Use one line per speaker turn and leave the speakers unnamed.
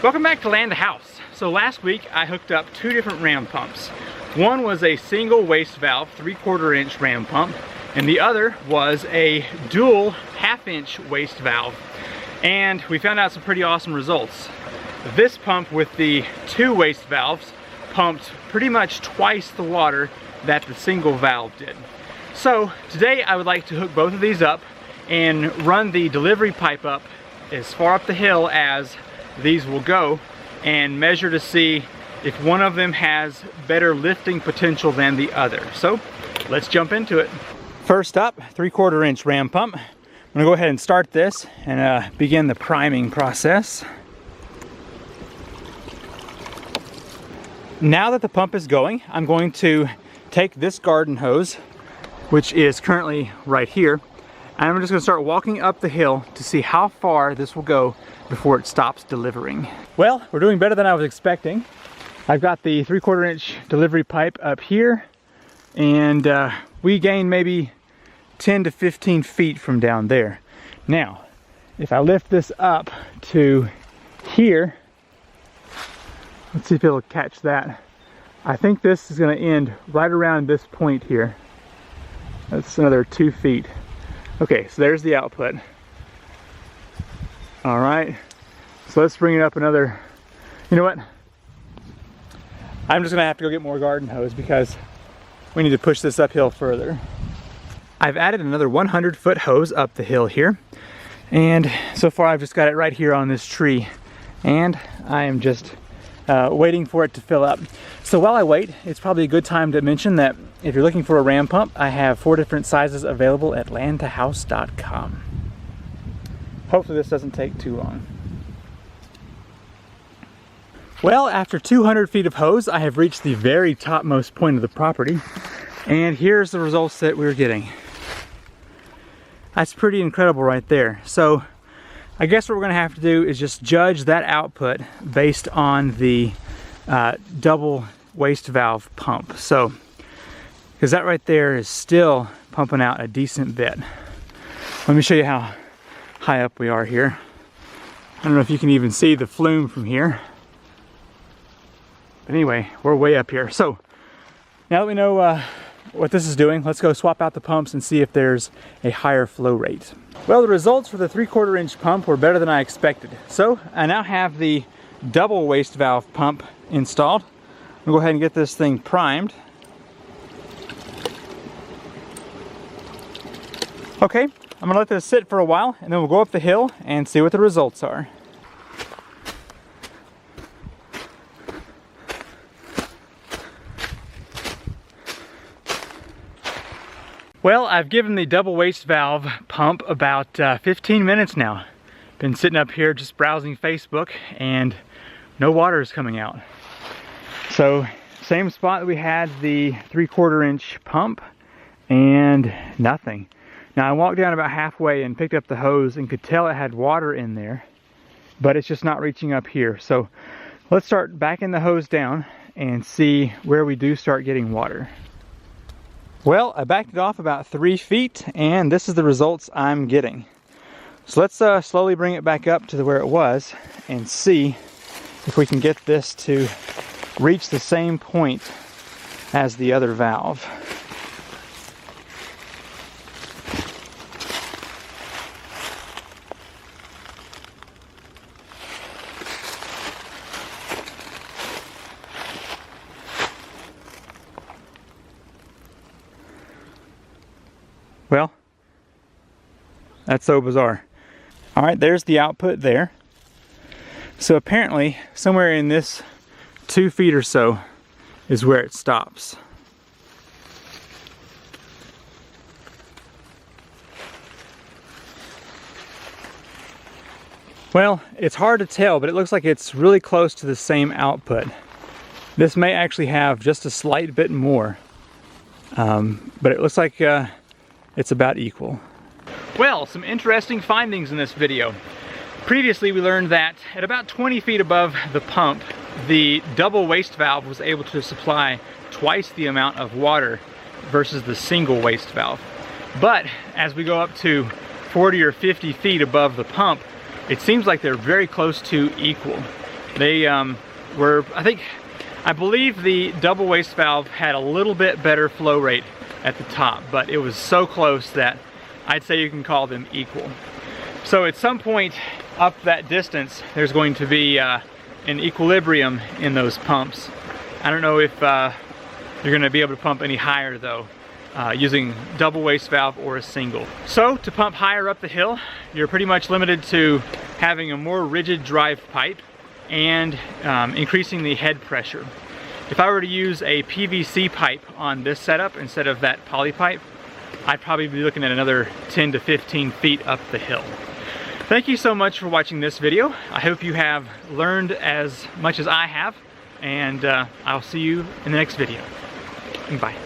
Welcome back to Land the House. So last week I hooked up two different ram pumps. One was a single waste valve 3/4 inch ram pump, and the other was a dual 1/2 inch waste valve. And we found out some pretty awesome results. This pump with the two waste valves pumped pretty much twice the water that the single valve did. So today I would like to hook both of these up and run the delivery pipe up as far up the hill as these will go and measure to see if one of them has better lifting potential than the other. So let's jump into it. First up, 3/4 inch ram pump. I'm gonna go ahead and start this and begin the priming process. Now that the pump is going, I'm going to take this garden hose, which is currently right here, and I'm just gonna start walking up the hill to see how far this will go before it stops delivering. Well, we're doing better than I was expecting. I've got the 3/4 inch delivery pipe up here, and we gained maybe 10 to 15 feet from down there. Now, if I lift this up to here, let's see if it'll catch that. I think this is gonna end right around this point here. That's another 2 feet. Okay, so there's the output. All right, so let's bring it up another, you know what? I'm just gonna have to go get more garden hose because we need to push this uphill further. I've added another 100-foot hose up the hill here, and so far I've just got it right here on this tree, and I am just waiting for it to fill up. So while I wait, it's probably a good time to mention that if you're looking for a ram pump, I have 4 different sizes available at landtohouse.com. Hopefully this doesn't take too long. Well, after 200 feet of hose, I have reached the very topmost point of the property, and here's the results that we're getting. That's pretty incredible right there. So I guess what we're gonna have to do is just judge that output based on the double waste valve pump. So, because that right there is still pumping out a decent bit. Let me show you how high up we are here. I don't know if you can even see the flume from here. But anyway, we're way up here. So now that we know what this is doing, let's go swap out the pumps and see if there's a higher flow rate. Well, the results for the 3/4 inch pump were better than I expected. So I now have the double waste valve pump installed. I'll go ahead and get this thing primed. Okay, I'm gonna let this sit for a while and then we'll go up the hill and see what the results are. Well, I've given the double waste valve pump about 15 minutes now. Been sitting up here just browsing Facebook and no water is coming out. So, same spot that we had the 3/4 inch pump and nothing. Now I walked down about halfway and picked up the hose and could tell it had water in there, but it's just not reaching up here. So let's start backing the hose down and see where we do start getting water. Well, I backed it off about 3 feet and this is the results I'm getting. So let's slowly bring it back up to where it was and see if we can get this to reach the same point as the other valve. Well, that's so bizarre. All right, there's the output there. So apparently, somewhere in this 2 feet or so is where it stops. Well, it's hard to tell, but it looks like it's really close to the same output. This may actually have just a slight bit more, but it looks like it's about equal. Well, some interesting findings in this video. Previously we learned that at about 20 feet above the pump, the double waste valve was able to supply twice the amount of water versus the single waste valve. But as we go up to 40 or 50 feet above the pump, it seems like they're very close to equal. They were, I believe the double waste valve had a little bit better flow rate at the top, but it was so close that I'd say you can call them equal. So at some point up that distance, there's going to be an equilibrium in those pumps. I don't know if you're going to be able to pump any higher though, using double waste valve or a single. So to pump higher up the hill, you're pretty much limited to having a more rigid drive pipe and increasing the head pressure. If I were to use a PVC pipe on this setup instead of that poly pipe, I'd probably be looking at another 10 to 15 feet up the hill. Thank you so much for watching this video. I hope you have learned as much as I have, and I'll see you in the next video. Bye.